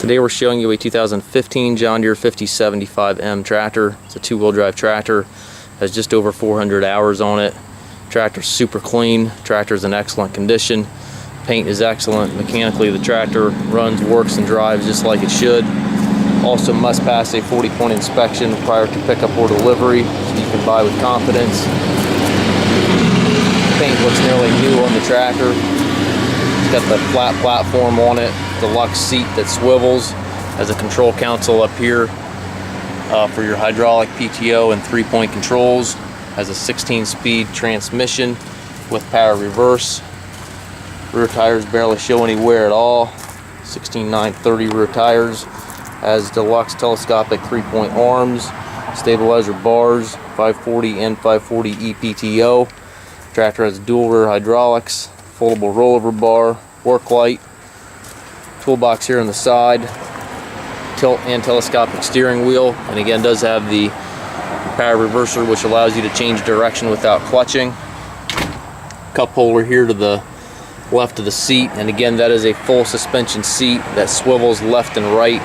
Today we're showing you a 2015 John Deere 5075M tractor. It's a two-wheel drive tractor. Has just over 400 hours on it. Tractor's super clean. Tractor's in excellent condition. Paint is excellent. Mechanically the tractor runs, works, and drives just like it should. Also must pass a 40-point inspection prior to pickup or delivery, so you can buy with confidence. Paint looks nearly new on the tractor. It's got the flat platform on it, Deluxe seat that swivels, has a control console up here for your hydraulic, PTO, and 3-point controls. Has a 16-speed transmission with power reverse. Rear tires barely show any wear at all. 16/9/30 rear tires. Has Deluxe telescopic 3-point arms, stabilizer bars, 540 and 540 EPTO. Tractor has dual rear hydraulics, foldable rollover bar, work light, toolbox here on the side, tilt and telescopic steering wheel, and again does have the power reverser, which allows you to change direction without clutching. Cup holder here to the left of the seat, and again that is a full suspension seat that swivels left and right.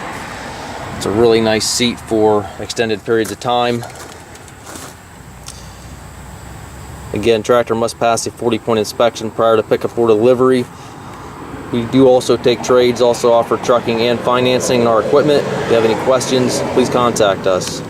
It's a really nice seat for extended periods of time. Again, tractor must pass a 40-point inspection prior to pickup or delivery. We do also take trades, also offer trucking and financing in our equipment. If you have any questions, please contact us.